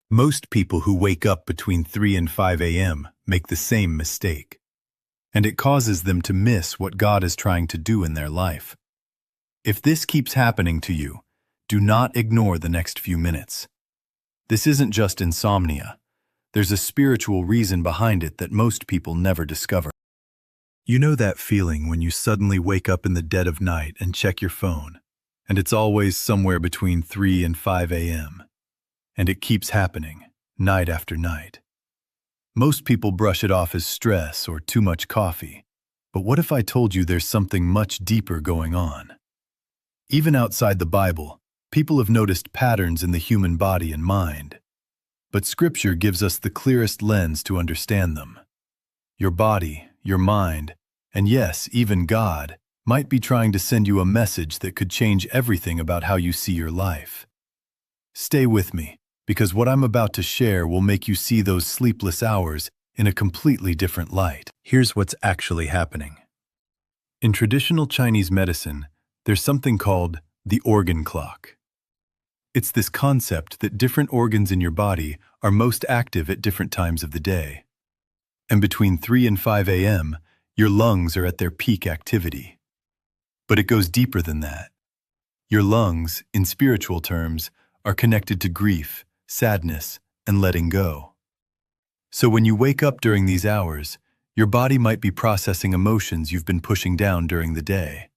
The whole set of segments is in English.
Most people who wake up between 3 and 5 a.m. make the same mistake, and it causes them to miss what God is trying to do in their life. If this keeps happening to you, do not ignore the next few minutes. This isn't just insomnia. There's a spiritual reason behind it that most people never discover. You know that feeling when you suddenly wake up in the dead of night and check your phone, and it's always somewhere between 3 and 5 a.m., and it keeps happening, night after night. Most people brush it off as stress or too much coffee, but what if I told you there's something much deeper going on? Even outside the Bible, people have noticed patterns in the human body and mind, but Scripture gives us the clearest lens to understand them. Your body, your mind, and yes, even God, might be trying to send you a message that could change everything about how you see your life. Stay with me, because what I'm about to share will make you see those sleepless hours in a completely different light. Here's what's actually happening. In traditional Chinese medicine, there's something called the organ clock. It's this concept that different organs in your body are most active at different times of the day. And between 3 and 5 a.m., your lungs are at their peak activity. But it goes deeper than that. Your lungs, in spiritual terms, are connected to grief, sadness, and letting go. So when you wake up during these hours, your body might be processing emotions you've been pushing down during the day.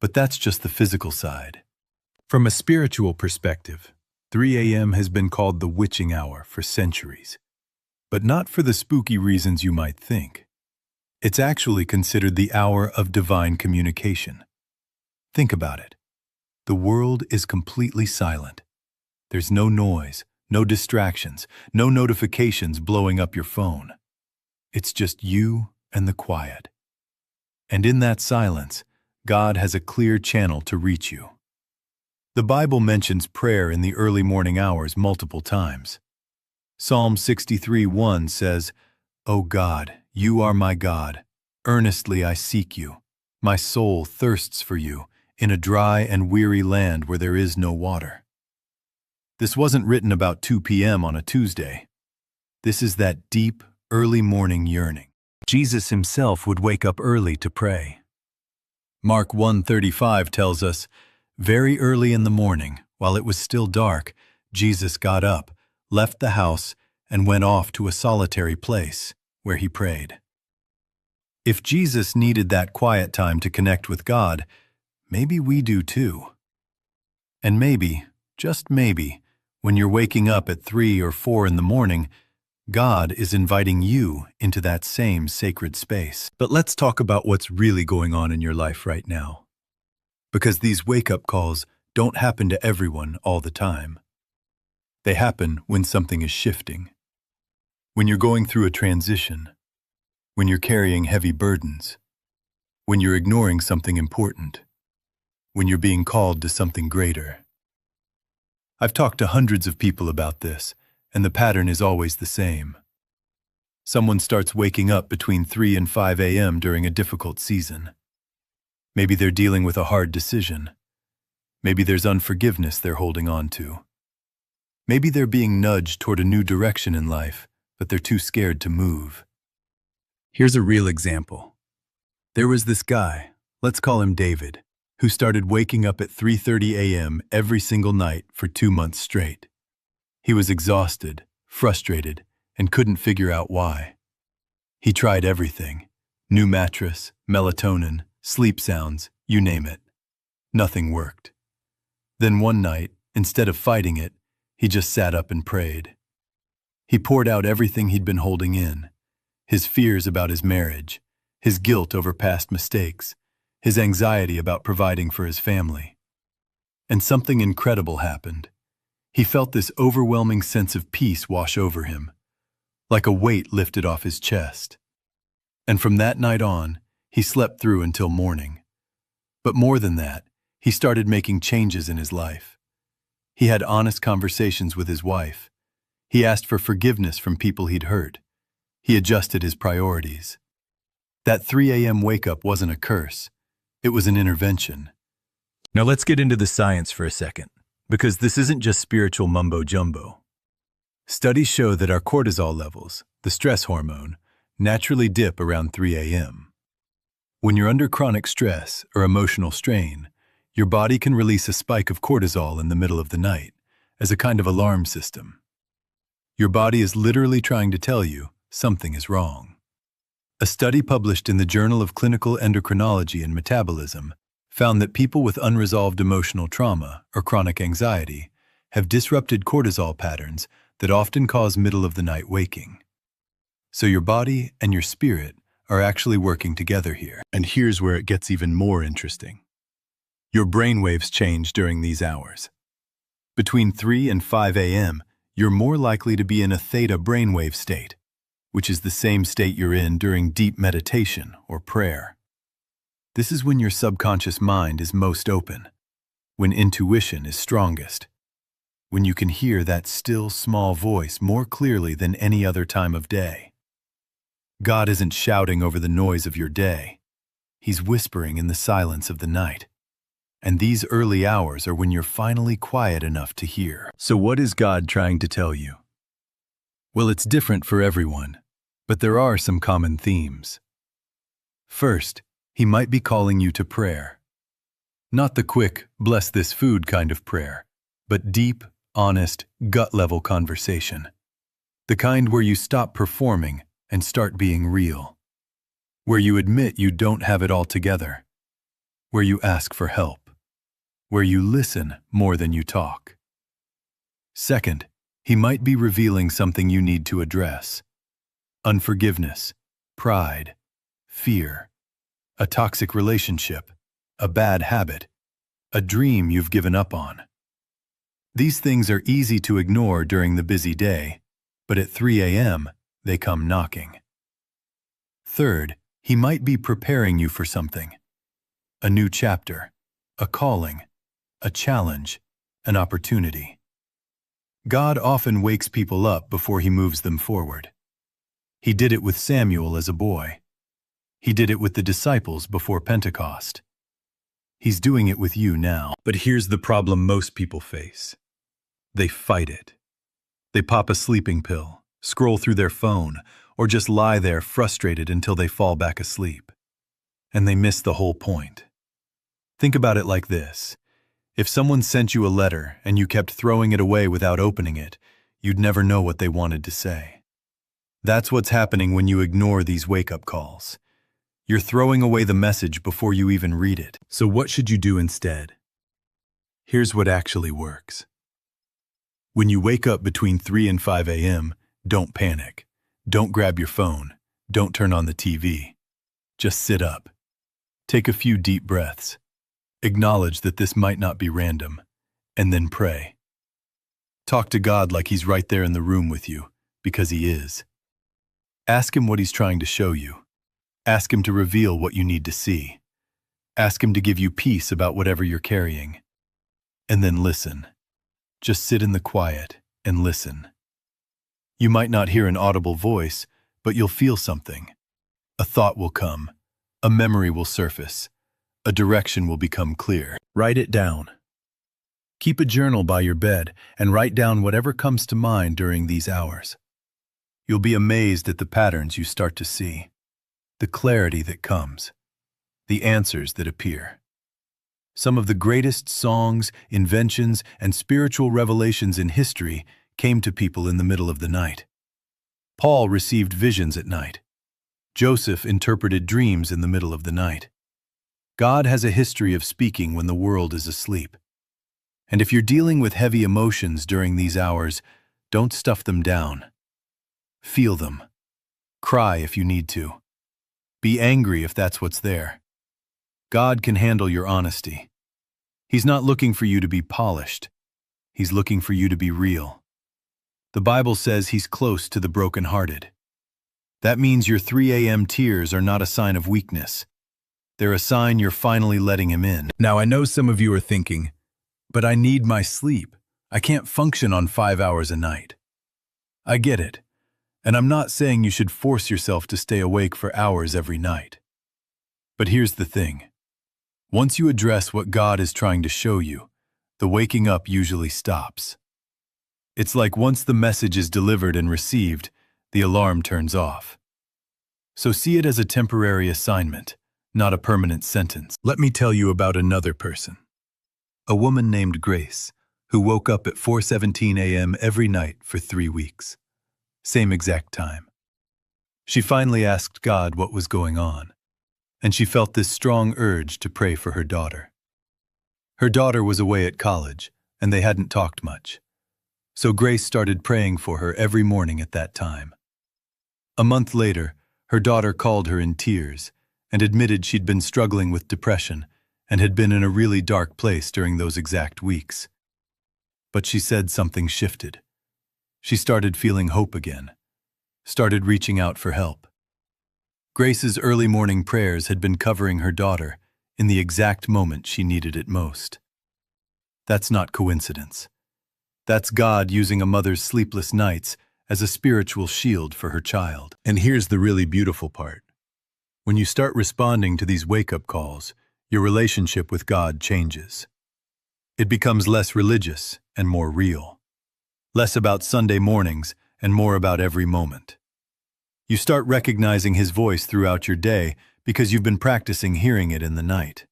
But that's just the physical side. From a spiritual perspective, 3 a.m. has been called the witching hour for centuries. But not for the spooky reasons you might think. It's actually considered the hour of divine communication. Think about it. The world is completely silent. There's no noise, no distractions, no notifications blowing up your phone. It's just you and the quiet. And in that silence, God has a clear channel to reach you. The Bible mentions prayer in the early morning hours multiple times. Psalm 63:1 says, "O God, you are my God. Earnestly I seek you. My soul thirsts for you in a dry and weary land where there is no water." This wasn't written about 2 p.m. on a Tuesday. This is that deep, early morning yearning. Jesus himself would wake up early to pray. Mark 1:35 tells us, "Very early in the morning, while it was still dark, Jesus got up, left the house, and went off to a solitary place, where he prayed." If Jesus needed that quiet time to connect with God, maybe we do too. And maybe, just maybe, when you're waking up at 3 or 4 in the morning, God is inviting you into that same sacred space. But let's talk about what's really going on in your life right now. Because these wake-up calls don't happen to everyone all the time. They happen when something is shifting. When you're going through a transition. When you're carrying heavy burdens. When you're ignoring something important. When you're being called to something greater. I've talked to hundreds of people about this, and the pattern is always the same. Someone starts waking up between 3 and 5 a.m. during a difficult season. Maybe they're dealing with a hard decision. Maybe there's unforgiveness they're holding on to. Maybe they're being nudged toward a new direction in life, but they're too scared to move. Here's a real example. There was this guy, let's call him David, who started waking up at 3:30 a.m. every single night for 2 months straight. He was exhausted, frustrated, and couldn't figure out why. He tried everything: new mattress, melatonin, sleep sounds, you name it. Nothing worked. Then one night, instead of fighting it, he just sat up and prayed. He poured out everything he'd been holding in: his fears about his marriage, his guilt over past mistakes, his anxiety about providing for his family. And something incredible happened. He felt this overwhelming sense of peace wash over him, like a weight lifted off his chest. And from that night on, he slept through until morning. But more than that, he started making changes in his life. He had honest conversations with his wife. He asked for forgiveness from people he'd hurt. He adjusted his priorities. That 3 a.m. wake-up wasn't a curse. It was an intervention. Now let's get into the science for a second, because this isn't just spiritual mumbo-jumbo. Studies show that our cortisol levels, the stress hormone, naturally dip around 3 a.m. When you're under chronic stress or emotional strain, your body can release a spike of cortisol in the middle of the night as a kind of alarm system. Your body is literally trying to tell you something is wrong. A study published in the Journal of Clinical Endocrinology and Metabolism found that people with unresolved emotional trauma or chronic anxiety have disrupted cortisol patterns that often cause middle-of-the-night waking. So your body and your spirit are actually working together here. And here's where it gets even more interesting. Your brainwaves change during these hours. Between 3 and 5 a.m., you're more likely to be in a theta brainwave state, which is the same state you're in during deep meditation or prayer. This is when your subconscious mind is most open, when intuition is strongest, when you can hear that still, small voice more clearly than any other time of day. God isn't shouting over the noise of your day. He's whispering in the silence of the night. And these early hours are when you're finally quiet enough to hear. So what is God trying to tell you? Well, it's different for everyone, but there are some common themes. First, He might be calling you to prayer. Not the quick, bless this food kind of prayer, but deep, honest, gut-level conversation. The kind where you stop performing and start being real. Where you admit you don't have it all together. Where you ask for help. Where you listen more than you talk. Second, He might be revealing something you need to address. Unforgiveness, pride, fear, a toxic relationship, a bad habit, a dream you've given up on. These things are easy to ignore during the busy day, but at 3 a.m., they come knocking. Third, He might be preparing you for something. A new chapter, a calling, a challenge, an opportunity. God often wakes people up before He moves them forward. He did it with Samuel as a boy. He did it with the disciples before Pentecost. He's doing it with you now. But here's the problem most people face. They fight it. They pop a sleeping pill, scroll through their phone, or just lie there frustrated until they fall back asleep. And they miss the whole point. Think about it like this. If someone sent you a letter and you kept throwing it away without opening it, you'd never know what they wanted to say. That's what's happening when you ignore these wake-up calls. You're throwing away the message before you even read it. So what should you do instead? Here's what actually works. When you wake up between 3 and 5 a.m., don't panic. Don't grab your phone. Don't turn on the TV. Just sit up. Take a few deep breaths. Acknowledge that this might not be random, and then pray. Talk to God like He's right there in the room with you, because He is. Ask Him what He's trying to show you. Ask Him to reveal what you need to see. Ask Him to give you peace about whatever you're carrying. And then listen. Just sit in the quiet and listen. You might not hear an audible voice, but you'll feel something. A thought will come. A memory will surface. A direction will become clear. Write it down. Keep a journal by your bed and write down whatever comes to mind during these hours. You'll be amazed at the patterns you start to see, the clarity that comes, the answers that appear. Some of the greatest songs, inventions, and spiritual revelations in history came to people in the middle of the night. Paul received visions at night. Joseph interpreted dreams in the middle of the night. God has a history of speaking when the world is asleep. And if you're dealing with heavy emotions during these hours, don't stuff them down. Feel them. Cry if you need to. Be angry if that's what's there. God can handle your honesty. He's not looking for you to be polished. He's looking for you to be real. The Bible says He's close to the brokenhearted. That means your 3 a.m. tears are not a sign of weakness. They're a sign you're finally letting Him in. Now, I know some of you are thinking, but I need my sleep. I can't function on 5 hours a night. I get it. And I'm not saying you should force yourself to stay awake for hours every night. But here's the thing. Once you address what God is trying to show you, the waking up usually stops. It's like once the message is delivered and received, the alarm turns off. So see it as a temporary assignment, not a permanent sentence. Let me tell you about another person. A woman named Grace, who woke up at 4:17 a.m. every night for 3 weeks. Same exact time. She finally asked God what was going on, and she felt this strong urge to pray for her daughter. Her daughter was away at college, and they hadn't talked much. So Grace started praying for her every morning at that time. A month later, her daughter called her in tears and admitted she'd been struggling with depression and had been in a really dark place during those exact weeks. But she said something shifted. She started feeling hope again, started reaching out for help. Grace's early morning prayers had been covering her daughter in the exact moment she needed it most. That's not coincidence. That's God using a mother's sleepless nights as a spiritual shield for her child. And here's the really beautiful part. When you start responding to these wake-up calls, your relationship with God changes. It becomes less religious and more real. Less about Sunday mornings and more about every moment. You start recognizing His voice throughout your day because you've been practicing hearing it in the night.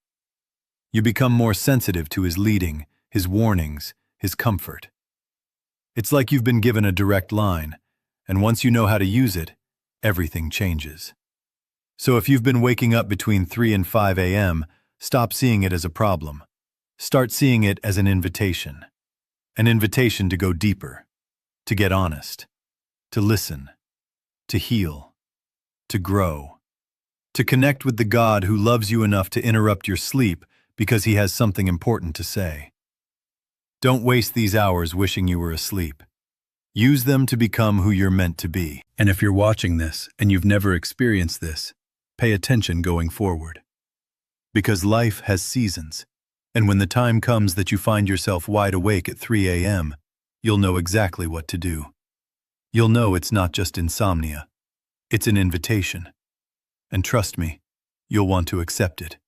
You become more sensitive to His leading, His warnings, His comfort. It's like you've been given a direct line, and once you know how to use it, everything changes. So if you've been waking up between 3 and 5 a.m., stop seeing it as a problem. Start seeing it as an invitation. An invitation to go deeper, to get honest, to listen, to heal, to grow, to connect with the God who loves you enough to interrupt your sleep because He has something important to say. Don't waste these hours wishing you were asleep. Use them to become who you're meant to be. And if you're watching this and you've never experienced this, pay attention going forward. Because life has seasons, and when the time comes that you find yourself wide awake at 3 a.m., you'll know exactly what to do. You'll know it's not just insomnia. It's an invitation. And trust me, you'll want to accept it.